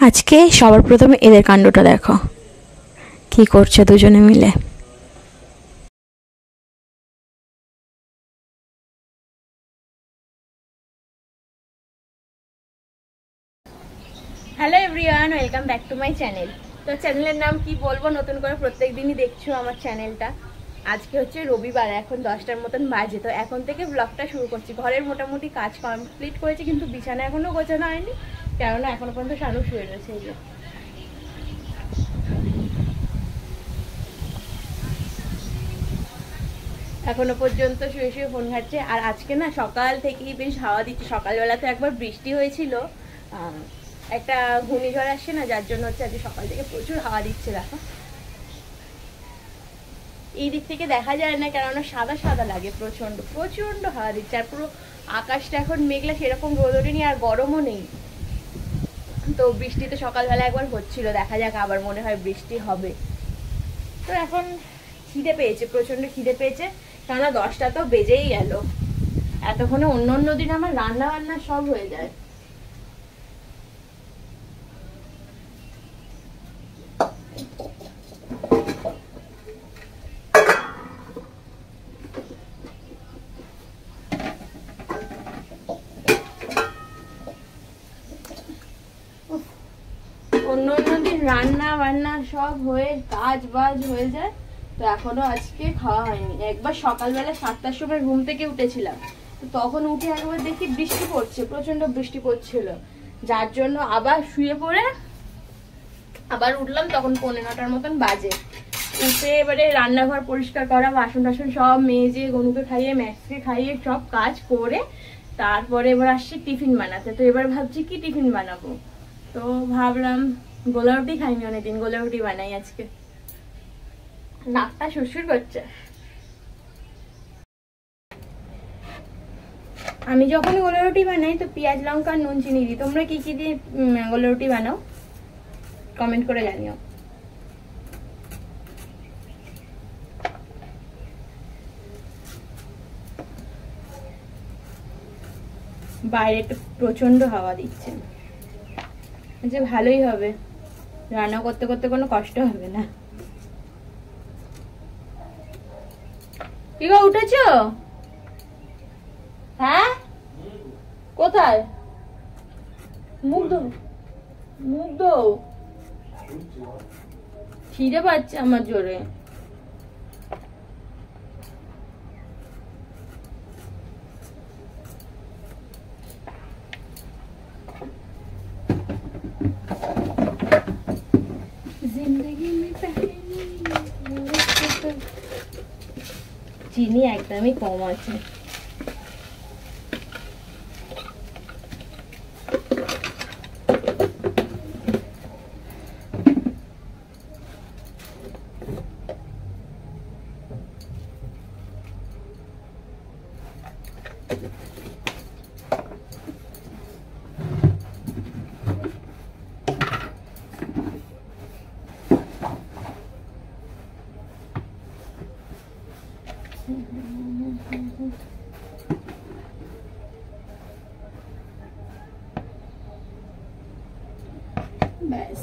আজকে সবার প্রথমে এদের কাণ্ডটা দেখো, কি করছে দুজনে মিলে। Hello everyone, welcome back to my channel. তো চ্যানেলের নাম কি বলবো, নতুন করে প্রত্যেক দিনই দেখছো আমার চ্যানেলটা। আজকে হচ্ছে রবিবার, এখন 10টার মতন বাজে। তো এখন থেকে ব্লগটা শুরু করছি। ঘরের মোটামুটি কাজ কমপ্লিট করেছি, কিন্তু বিছানা এখনো গোছানো হয়নি, কেননা এখনো পর্যন্ত শানু শুয়ে রয়েছে। এই যে এখনো পর্যন্ত শুয়ে শুয়ে ফোন ঘাটছে। আর আজকে না সকাল থেকেই বেশ হাওয়া দিচ্ছে। সকালবেলা তো একবার বৃষ্টি হয়েছিল, একটা ঘূর্ণিঝড় আসছে না, যার জন্য হচ্ছে আজকে সকাল থেকে প্রচুর হাওয়া দিচ্ছে। দেখো এই দিক থেকে দেখা যায় না, কেননা সাদা সাদা লাগে, প্রচন্ড প্রচন্ড হাওয়া দিচ্ছে। আর পুরো আকাশটা এখন মেঘলা, সেরকম রোদ ওঠেনি আর গরমও নেই। তো বৃষ্টি তো সকালবেলা একবার হচ্ছিল, দেখা যাক আবার মনে হয় বৃষ্টি হবে। তো এখন খিদে পেয়েছে, প্রচন্ড খিদে পেয়েছে, কেননা 10টা তো বেজেই গেল। এতক্ষণে অন্য অন্য দিন আমার রান্না বান্না সব হয়ে যায়। অন্য অন্য দিন রান্না বান্না সব হয়ে কাজ বাজ হয়ে যায়, তো এখনো আজকে খাওয়া হয়নি। একবার সকালবেলা 7টার সময় ঘুম থেকে উঠেছিলাম, তো তখন উঠে একবার দেখি বৃষ্টি পড়ছে, প্রচন্ড বৃষ্টি পড়ছিল, যার জন্য আবার শুয়ে পড়ে আবার উঠলাম। তখন 9:45টার মতন বাজে। উঠে এবারে রান্নাঘর পরিষ্কার করা, বাসন টাসন সব মেজে, গনুকে খাইয়ে, ম্যাক্সকে খাইয়ে সব কাজ করে তারপরে এবার আসছি টিফিন বানাতে। তো এবার ভাবছি কি টিফিন বানাবো, তো ভাবলাম গোলা রুটি খাইনি অনেকদিন, গোলা রুটি বানাই আজকে। নাকটা সুরসুর করছে। আমি যখন গোলা রুটি বানাই তো পেঁয়াজ লঙ্কা নুন চিনি দিই। তোমরা কি কি দিয়ে গোলা রুটি বানাও কমেন্ট করে জানিও। বাইরে তো প্রচন্ড হাওয়া দিচ্ছে, যে ভালোই হবে, রান্না করতে করতে কোনো কষ্ট হবে না। কি গো, উঠেছো? হ্যাঁ, কোথায়? মুখ ধো, মুখ ধো। খিদে পাচ্ছে আমার জোরে। চিনি একদমই কম আছে। ব্যাস,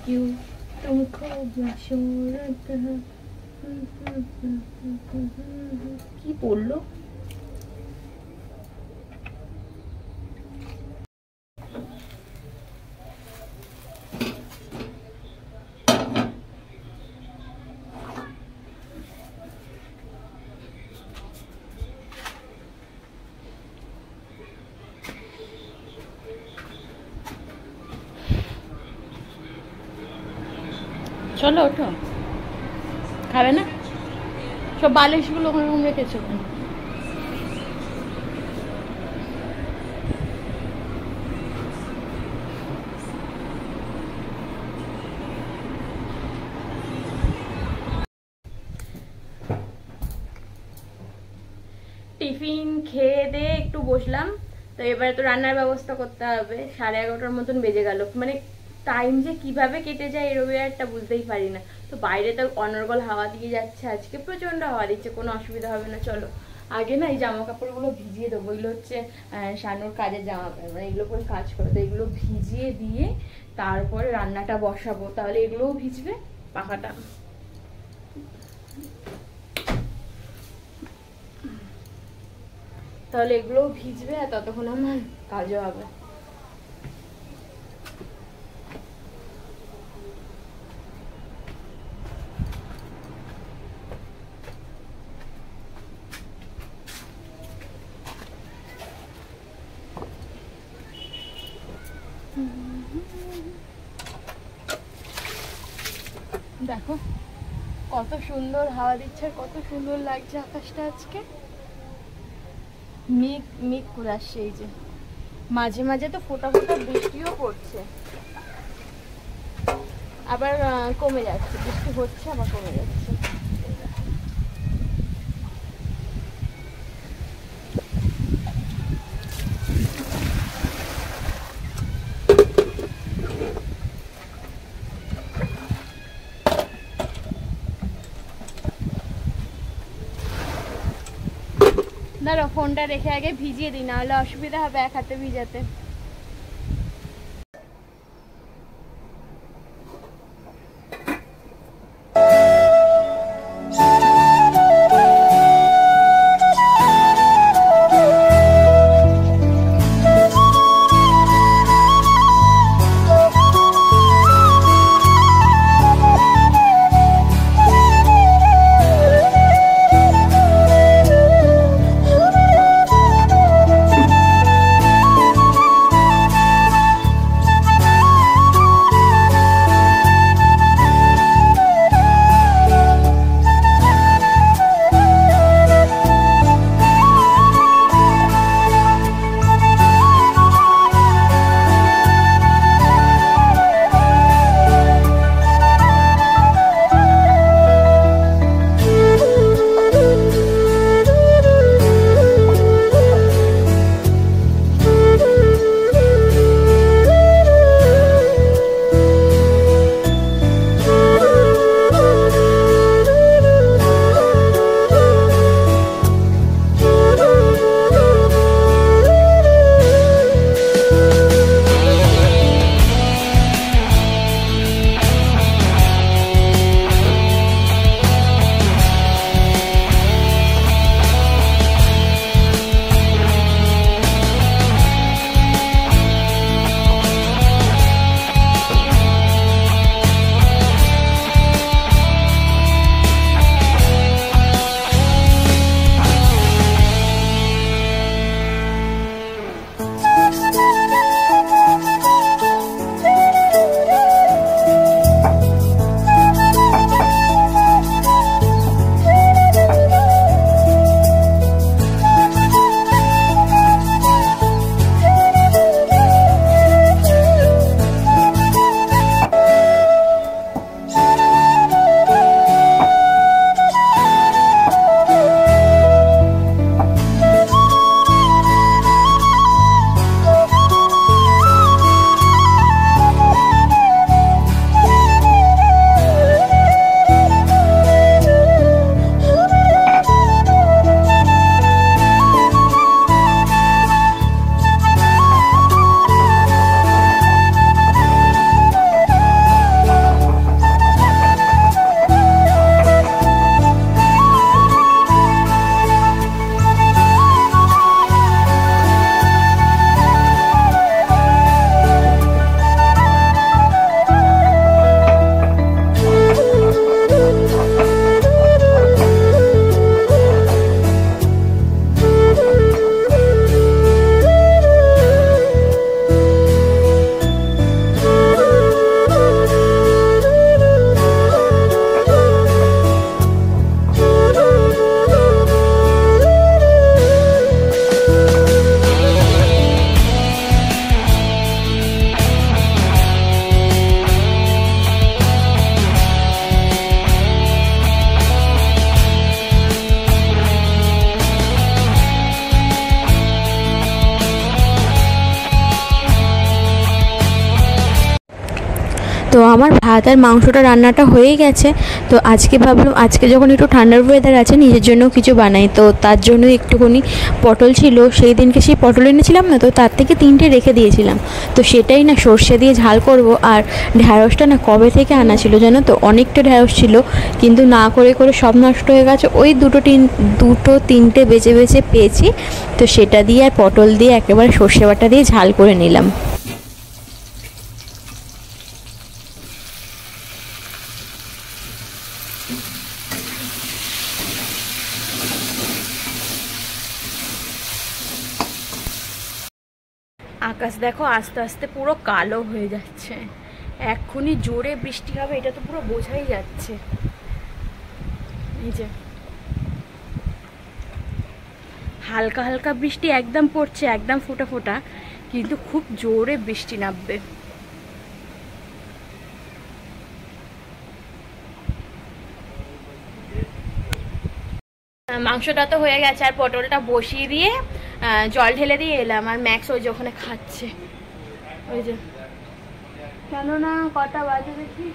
क्यों तुमको बशौरत है। কি পড়লো? চলো ওঠো, খাবে না? সব বালিশগুলো ওখানে রেখেছো কেন? টিফিন খেয়ে দিয়ে একটু বসলাম। তো এবারে তো রান্নার ব্যবস্থা করতে হবে। 11:30টার মতন বেজে গেল, মানে টাইম যে কিভাবে কেটে যায় এই রবিবারটা বুঝতেই পারি না। তো বাইরে তো অনর্গল হাওয়া দিয়ে যাচ্ছে, আজকে প্রচণ্ড হাওয়া দিচ্ছে, কোনো অসুবিধা হবে না। চলো আগে না এই জামা কাপড়গুলো ভিজিয়ে দেবো, এগুলো হচ্ছে শানুর কাজের জামা কাপড়, মানে এগুলো করে কাজ করে, তো এগুলো ভিজিয়ে দিয়ে তারপরে রান্নাটা বসাবো, তাহলে এগুলোও ভিজবে, পাখাটা তাহলে এগুলোও ভিজবে, আর ততক্ষণ আমার কাজও হবে। দেখো কত সুন্দর হাওয়া দিচ্ছে, কত সুন্দর লাগছে আকাশটা আজকে। মেঘ মেঘ করে আসছে, এই যে মাঝে মাঝে তো ফোঁটা ফোঁটা বৃষ্টিও পড়ছে, আবার কমে যাচ্ছে, বৃষ্টি হচ্ছে আবার কমে যাচ্ছে। দাঁড়ো ফোনটা রেখে আগে ভিজিয়ে দিই, নাহলে অসুবিধা হবে এক হাতে ভিজাতে। আমার ভাত আর মাংসটা রান্নাটা হয়ে গেছে। তো আজকে ভাবলাম আজকে যখন একটু ঠান্ডার ওয়েদার আছে নিজের জন্য কিছু বানাই, তো তার জন্য একটুখানি পটল ছিল, সেই দিনকে সেই পটল এনেছিলাম না, তো তার থেকে 3টে রেখে দিয়েছিলাম। তো সেটাই না সর্ষে দিয়ে ঝাল করব। আর ঢ্যাঁড়সটা না কবে থেকে আনা ছিল জানো তো, অনেকটা ঢ্যাঁড়স ছিল, কিন্তু না করে করে সব নষ্ট হয়ে গেছে। ওই দুটো তিনটে বেছে বেছে পেয়েছি, তো সেটা দিয়ে আর পটল দিয়ে একেবারে সর্ষে বাটা দিয়ে ঝাল করে নিলাম। আকাশ দেখো আস্তে আস্তে পুরো কালো হয়ে যাচ্ছে, এক্ষুনি জোরে বৃষ্টি হবে এটা তো পুরো বোঝাই যাচ্ছে। এই যে হালকা হালকা বৃষ্টি একদম পড়ছে, একদম ফোঁটা ফোঁটা, কিন্তু খুব জোরে বৃষ্টি নামবে। মাংসটা তো হয়ে গেছে, আর পটলটা বসিয়ে দিয়ে জল ঢেলে দিয়ে এলাম। আর ম্যাক্স ওই যে ওখানে খাচ্ছে, ওই যে কেননা কটা বাজে দেখি,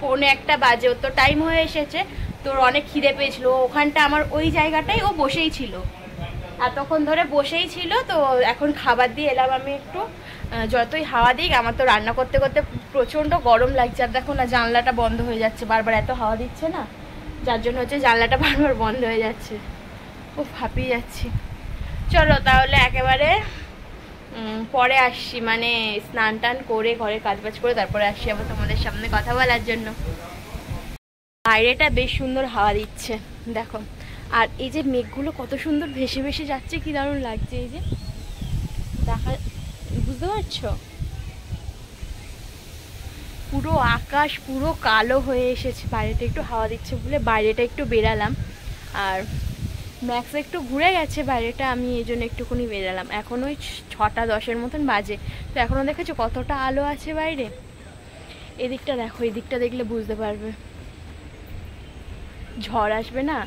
1:45 বাজে, ওর তো টাইম হয়ে এসেছে। তোর অনেক খিদে পেয়েছিল, ওখানটা আমার ওই জায়গাটাই ও বসেই ছিল, এতক্ষণ ধরে বসেই ছিল। তো এখন খাবার দিয়ে এলাম আমি একটু, যতই হাওয়া দিক আমার তো রান্না করতে করতে প্রচণ্ড গরম লাগছে। আর দেখো না জানলাটা বন্ধ হয়ে যাচ্ছে বারবার, এত হাওয়া দিচ্ছে না, যার জন্য হচ্ছে জানলাটা বারবার বন্ধ হয়ে যাচ্ছে। ও হাঁপিয়ে যাচ্ছি। চলো তাহলে একেবারে পরে আসছি, মানে স্নান টান করে ঘরের কাজবাজ করে তারপরে আসছি আবার তোমাদের সামনে কথা বলার জন্য। বাইরেটা বেশ সুন্দর হাওয়া দিচ্ছে দেখো, আর এই যে মেঘগুলো কত সুন্দর ভেসে ভেসে যাচ্ছে, কি দারুণ লাগছে। এই যে দেখা, বুঝতে পারছো, পুরো আকাশ পুরো কালো হয়ে এসেছে। বাইরেটা একটু হাওয়া দিচ্ছে বলে বাইরেটা একটু বেরালাম, আর ম্যাক্স একটু ঘুরে গেছে বাইরেটা, আমি এই জন্য একটুখানি বেরালাম। এখন ওই 6:10 মতন বাজে, তো এখনও দেখেছো কতটা আলো আছে বাইরে। এদিকটা দেখো, এদিকটা দেখলে বুঝতে পারবে। ঝড় আসবে না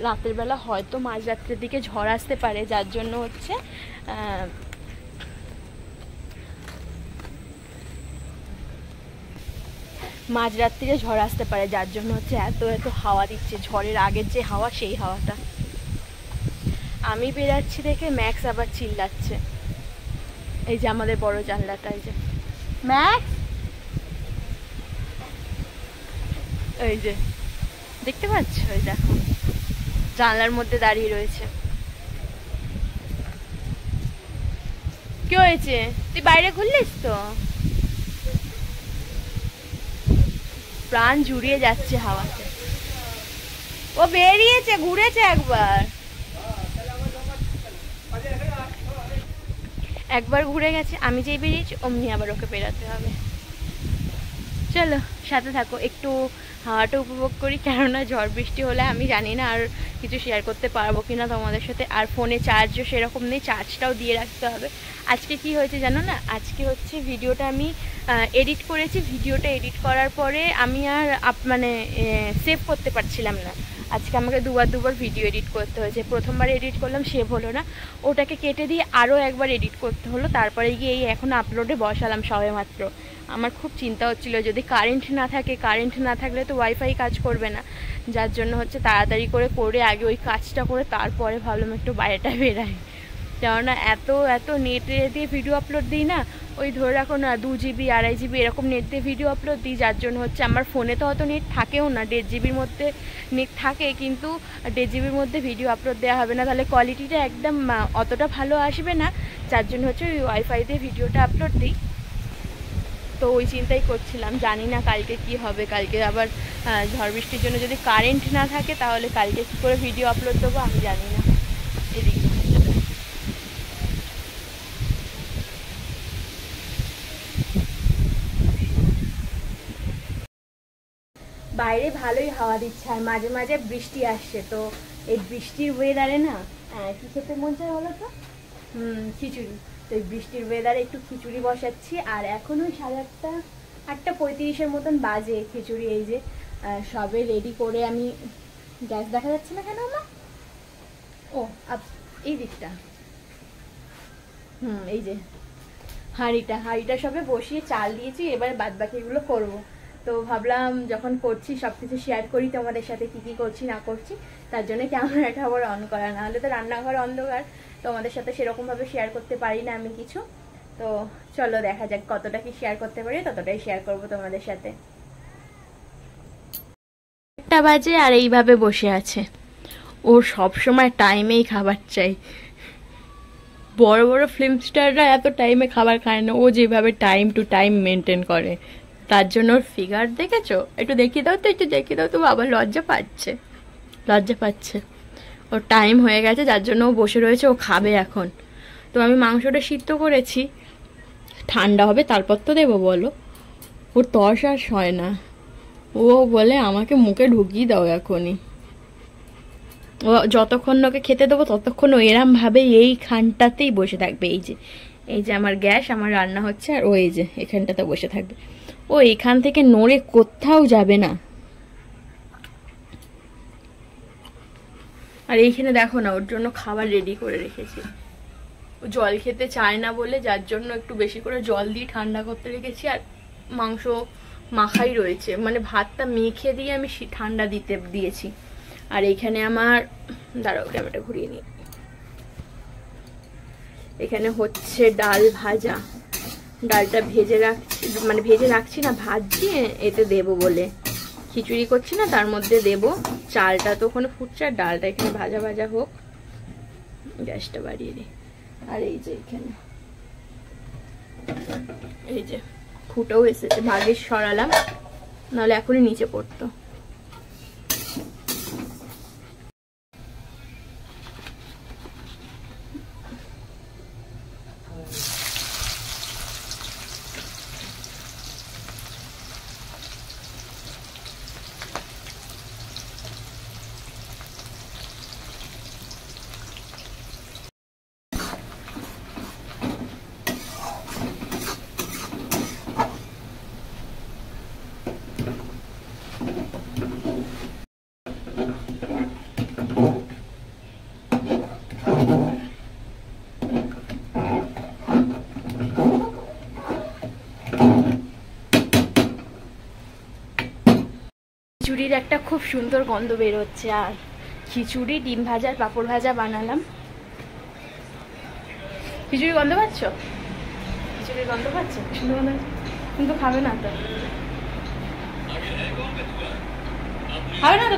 রাতের বেলা, হয়তো মাঝরাত্রের দিকে ঝড় আসতে পারে, যার জন্য হচ্ছে মাঝরাত্রিরে ঝড় আসতে পারে, যার জন্য হচ্ছে এত এত হাওয়া দিচ্ছে। ঝড়ের আগের যে হাওয়া, সেই হাওয়াটা। আমি বেরাচ্ছি দেখে ম্যাক্স আবার চিল্লাচ্ছে। এই যে আমাদের বড় জানলাটা, এই যে ম্যাক্স, এই যে দেখতে পাচ্ছ, ওই দেখো জানলার মধ্যে দাঁড়িয়ে রয়েছে। কি হয়েছে, তুই বাইরে ঘুরলিস তো? প্রাণ জুড়িয়ে যাচ্ছে হাওয়াতে। ও বেরিয়েছে, ঘুরেছে একবার ঘুরে গেছে। আমি যেই বেরিয়েছি অমনি আবার ওকে বেরাতে হবে। চলো সাথে থাকো, একটু হাওয়াটা উপভোগ করি, কেননা ঝড় বৃষ্টি হলে আমি জানি না আর কিছু শেয়ার করতে পারবো কিনা তোমাদের সাথে। আর ফোনে চার্জও সেরকম নেই, চার্জটাও দিয়ে রাখতে হবে। আজকে কি হয়েছে জানো না, আজকে হচ্ছে ভিডিওটা আমি এডিট করেছি। ভিডিওটা এডিট করার পরে আমি আর মানে সেভ করতে পারছিলাম না। আজকে আমাকে দুবার ভিডিও এডিট করতে হয়েছে। প্রথমবার এডিট করলাম, সেভ হলো না, ওটাকে কেটে দিয়ে আরও একবার এডিট করতে হলো। তারপরে গিয়ে এই এখন আপলোডে বসালাম সবে মাত্র। আমার খুব চিন্তা হচ্ছিল, যদি কারেন্ট না থাকলে তো ওয়াইফাই কাজ করবে না, যার জন্য হচ্ছে তাড়াতাড়ি করে আগে ওই কাজটা করে তারপরে ভাবলাম একটু বাইরেটা বেরাই। কেননা এত নেট দিয়ে ভিডিও আপলোড দিই না, ওই ধরে রাখো না 2 GB 2.5 GB এরকম নেট দিয়ে ভিডিও আপলোড দিই, যার জন্য হচ্ছে আমার ফোনে তো অত নেট থাকেও না। 1.5 GBর মধ্যে নেট থাকে, কিন্তু 1.5 GBর মধ্যে ভিডিও আপলোড দেওয়া হবে না, তাহলে কোয়ালিটিটা একদম অতটা ভালো আসবে না, যার জন্য হচ্ছে ওই ওয়াইফাই দিয়ে ভিডিওটা আপলোড দিই। তো ওই চিন্তাই করছিলাম, জানি না কালকে কি হবে। কালকে আবার ঝড় বৃষ্টির জন্য যদি কারেন্ট না থাকে তাহলে কালকে কী করে ভিডিও আপলোড দেবো আমি জানি না। এদিকে বাইরে ভালোই হাওয়া দিচ্ছে, আর মাঝে মাঝে বৃষ্টি আসছে। তো এই বৃষ্টির ওয়েদারে না কি খেতে মন চায় বলো তো? খিচুড়ি। তো এই বৃষ্টির ওয়েদারে একটু খিচুড়ি বসাচ্ছি। আর এখন ওই 8:35 মতন বাজে। খিচুড়ি এই যে সবে রেডি করে আমি, গ্যাস দেখা যাচ্ছে না কেন আমার? ও এই দিকটা, এই যে হাঁড়িটা সবে বসিয়ে চাল দিয়েছি, এবারে বাদ বাকিগুলো করবো। তো ভাবলাম যখন করছি সব কিছু শেয়ার করি তোমাদের সাথে, কি কি করছি না করছি। তার জন্য ক্যামেরাটা আবার অন করা, না হলে তো রান্নাঘর অন্ধকার, তোমাদের সাথে সেরকমভাবে শেয়ার করতে পারি না আমি কিছু। তো চলো দেখা যাক কতটা কি শেয়ার করতে পারি, ততটাই শেয়ার করব তোমাদের সাথে। 1টা বাজে আর এইভাবে বসে আছে। ওর সব সময় টাইমেই খাবার চাই। বড় বড় ফিল্ম স্টাররা এত টাইমে খাবার খায় না, ও যেভাবে টাইম টু টাইম মেনটেন করে, তার জন্য ওর ফিগার দেখেছো? একটু দেখিয়ে দাও তো, একটু দেখিয়ে দাও তো। বাবা লজ্জা পাচ্ছে। ওর টাইম হয়ে গেছে, যার জন্য ও বসে রয়েছে, ও খাবে এখন। তো আমি মাংসটা সিদ্ধ করেছি, ঠান্ডা হবে তারপর তো দেবো বলো। ওর তর্স আর হয় না, ও বলে আমাকে মুখে ঢুকিয়ে দাও এখনই। ও যতক্ষণ ওকে খেতে দেবো ততক্ষণ ও এরম ভাবে এই খানটাতেই বসে থাকবে। এই যে আমার গ্যাস, আমার রান্না হচ্ছে, আর ও এই যে এখানটাতে বসে থাকবে। ও এখান থেকে নড়ে কোথাও যাবে না। আর এইখানে দেখো না, ওর জন্য খাবার রেডি করে রেখেছি। ও জল খেতে চায় না বলে, যার জন্য একটু বেশি করে জল দিয়ে ঠান্ডা করতে রেখেছি। আর মাংস মাখাই রয়েছে, মানে ভাতটা মেখে দিয়ে আমি ঠান্ডা দিয়েছি। আর এইখানে আমার, দাঁড়াও ক্যামেরাটা ঘুরিয়ে নিই, এখানে হচ্ছে ডাল ভাজা। ডালটা ভেজে রাখছি না, ভাজছি এতে দেবো বলে। খিচুড়ি করছি না, তার মধ্যে দেব। চালটা তো ওখানে ফুটছে, আর ডালটা এখানে ভাজা ভাজা হোক। গ্যাসটা বাড়িয়ে দিই। আর এই যে এখানে এই যে ফুটেও এসেছে, ভাগে সরালাম, নাহলে এখনই নিচে পড়তো। খিচুড়ির একটা খুব সুন্দর গন্ধ বের হচ্ছে। আর খিচুড়ি, ডিম ভাজা, পাঁপড় ভাজা বানালাম। খিচুড়ি গন্ধ পাচ্ছ? খিচুড়ির গন্ধ পাচ্ছ? সুন্দর গন্ধ, কিন্তু খাবে না তো,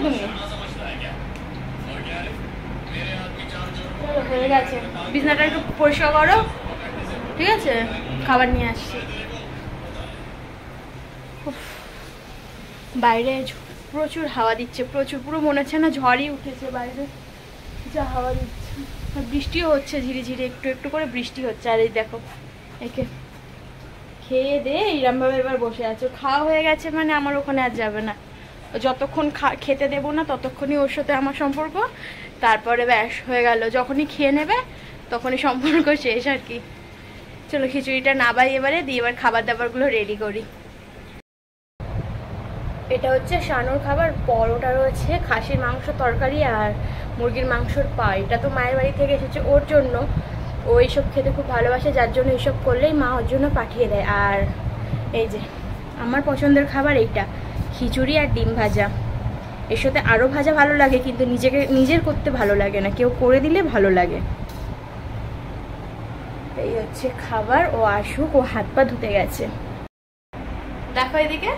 তুমি? হয়ে গেছে, বিছনাটা একটু পরিষ্কার করো, ঠিক আছে? খাবার নিয়ে আসছি। বাইরে প্রচুর হাওয়া দিচ্ছে, প্রচুর, পুরো মনে হচ্ছে না ঝড়ই উঠেছে বাইরে, যা হাওয়া দিচ্ছে। আর বৃষ্টিও হচ্ছে ধীরে ধীরে, একটু একটু করে বৃষ্টি হচ্ছে। আর এই দেখো, একে খেয়ে দে এইরমভাবে এবার বসে আছে। খাওয়া হয়ে গেছে মানে আমার ওখানে আর যাবে না। যতক্ষণ খেতে দেবো না ততক্ষণই ওর সাথে আমার সম্পর্ক, তারপরে ব্যাস হয়ে গেল। যখনই খেয়ে নেবে তখনই সম্পর্ক শেষ আর কি। চলো খিচুড়িটা নাবাই এবারে, দিয়ে এবার খাবার দাবারগুলো রেডি করি। এটা হচ্ছে শানুর খাবার। পরোটা রয়েছে, খাসির মাংস তরকারি, আর মুরগির মাংসর পা। এটা তো মায়ের বাড়ি থেকে এসেছে ওর জন্য, ও এইসব খেতে খুব ভালোবাসে, যার জন্য এইসব করলেই মা ওর জন্য পাঠিয়ে দেয়। আর এই যে আমার পছন্দের খাবার এইটা, খিচুড়ি আর ডিম ভাজা। এর সাথে আরও ভাজা ভালো লাগে, কিন্তু নিজের করতে ভালো লাগে না, কেউ করে দিলে ভালো লাগে। এই হচ্ছে খাবার। ও আসুক, ও হাত পা ধুতে গেছে। দেখো এদিকে,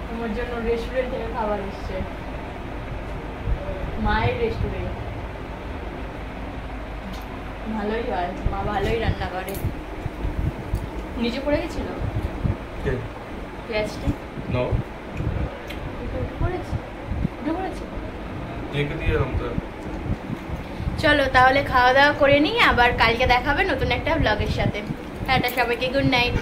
তোমার জন্য রেস্টুরেন্ট থেকে খাবার এসছে, মায়ের রেস্টুরেন্ট। ভালোই হয়, মা ভালোই রান্না করে। নিচে পড়ে গেছিল পেঁয়াজটি, চলো তাহলে খাওয়া দাওয়া করে নিই, আবার কালকে দেখাবে নতুন একটা ব্লগের সাথে। টাটা সবাইকে, গুড নাইট।